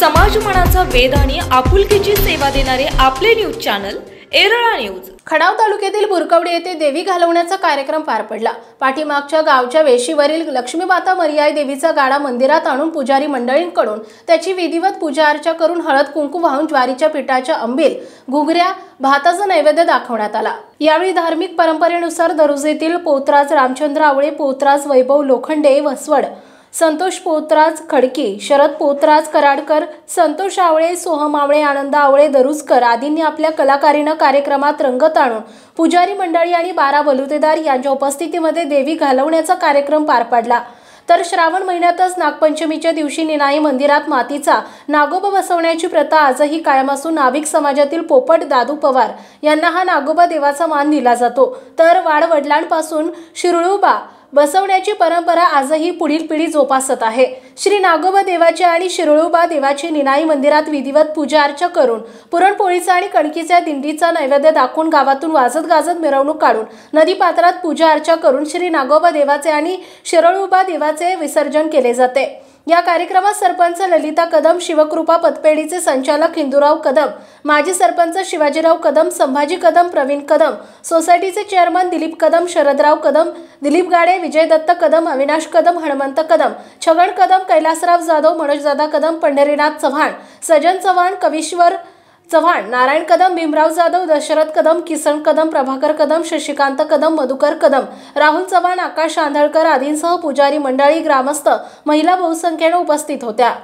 समाजमनाचा वेध आणि आपुलकीची सेवा देणारे आपले न्यूज चॅनल एरळा न्यूज। खडाव तालुक्यातील बुरकवडी येथे देवी घालवण्याचा कार्यक्रम पार पडला। पाठीमागच्या गावच्या वेशीवरील लक्ष्मीमाता मरियाई देवीचा गाडा मंदिरात आणून पुजारी मंडळींकडून त्याची विधिवत पूजा अर्चा करून हळद कुंकू वाहून ज्वारीच्या पिठाच्या अंबील, घुगऱ्या, भाताचा नैवेद्य दाखवण्यात आला। यावेळी धार्मिक परंपरेनुसार दरुजेतील पोतराज रामचंद्र आवळे, पोतराज वैभव लोखंडे वसवड, संतोष पोतराज खडकी, शरद पोतराज कराडकर, संतोष आवळे, सोहम आवळे, आनंद आवळे दरुजकर आदींनी आपल्या कलाकारीने कार्यक्रमात रंगत आणून पुजारी मंडळी आणि 12 बलुतेदार यांच्या उपस्थितीमध्ये देवी घालवण्याचा कार्यक्रम पार पडला। तर श्रावण महिन्यातच नागपंचमीच्या दिवशी निनाई मंदिरात मातीचा नागोबा बसवण्याची प्रथा आजही कायम असून नाभिक समाजातील पोपट दादू पवार यांना हा नागोबा देवाचा मान दिला जातो। तर वाडवडिलांपासून शिरळूबा बसवण्याची परंपरा आजही पुढील पिढी जोपासत आहे। श्री नागोबा देवाची आणि शिरळूबा देवाची निनाई मंदिरात विधिवत पूजा अर्चा करून पुरणपोळीचा आणि कणकीच्या दिंडीचा नैवेद्य दाखवून गावातून वाजत गाजत मिरवणूक काढून नदी पात्रात पूजा अर्चा करून श्री नागोबा देवाचे आणि शिरळूबा देवाचे विसर्जन केले जाते। या कार्यक्रमात सरपंच ललिता कदम, शिवकृपा पतपेढीचे संचालक हिंदूराव कदम, माजी सरपंच शिवाजीराव कदम, संभाजी कदम, प्रवीण कदम, सोसायटीचे चेअरमन दिलीप कदम, शरदराव कदम, दिलीप गाडे, विजय दत्त कदम, अविनाश कदम, हनुमंत कदम, छगन कदम, कैलासराव जाधव, मनोजदादा कदम, पंढरीनाथ चव्हाण, सजन चव्हाण, कविश्वर चव्हाण, नारायण कदम, भीमराव जाधव, दशरथ कदम, किसन कदम, प्रभाकर कदम, शशिकांत कदम, मधुकर कदम, राहुल चव्हाण, आकाश आंधळकर आदींसह पुजारी मंडळी, ग्रामस्थ, महिला बहुसंख्येने उपस्थित होत्या।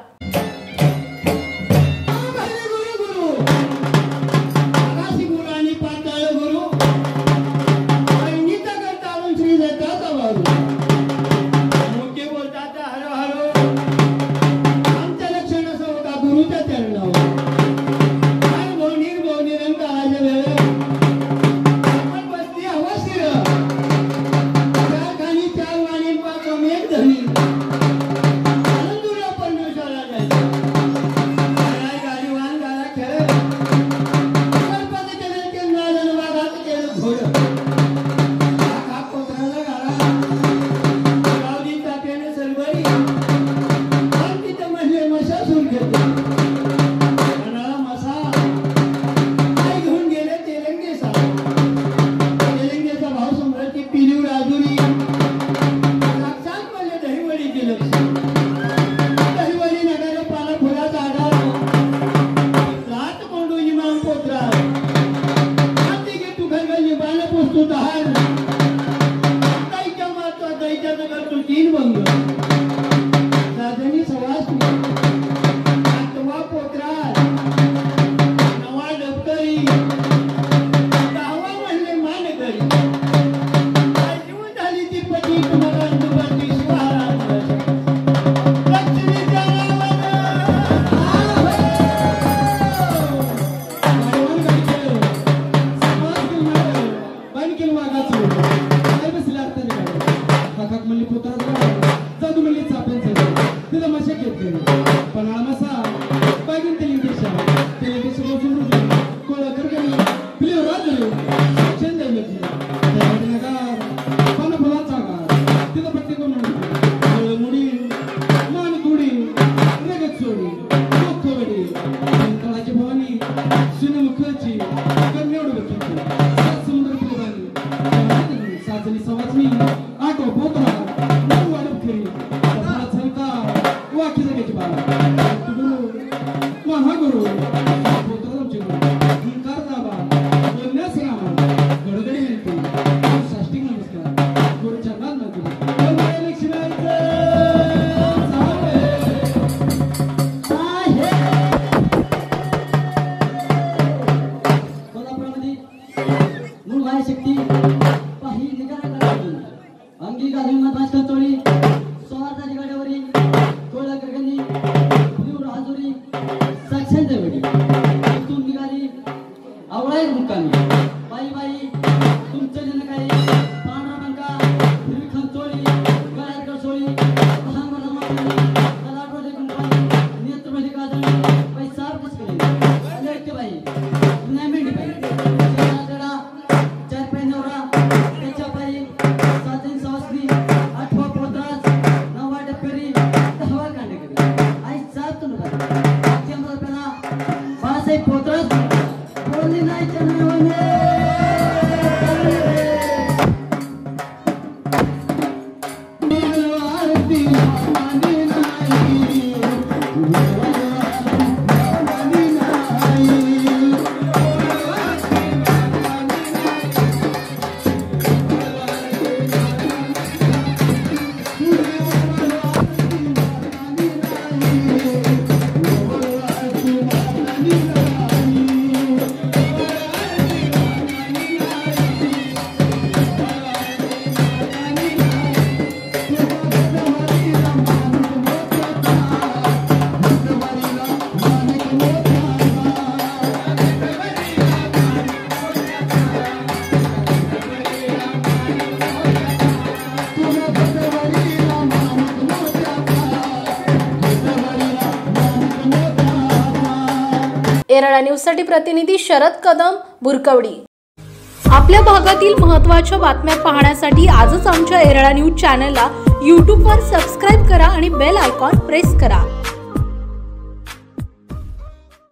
आठो पोतरा, नऊ वाडप खरी, छलका, वाकी जगाची बाळा। एरळा न्यूजसाठी प्रतिनिधी शरद कदम, बुरकवडी। आपल्या भागातील महत्त्वाच्या बातम्या पाहण्यासाठी आजच आमच्या एरळा न्यूज चॅनलला YouTube वर सबस्क्राइब करा आणि बेल आयकॉन प्रेस करा।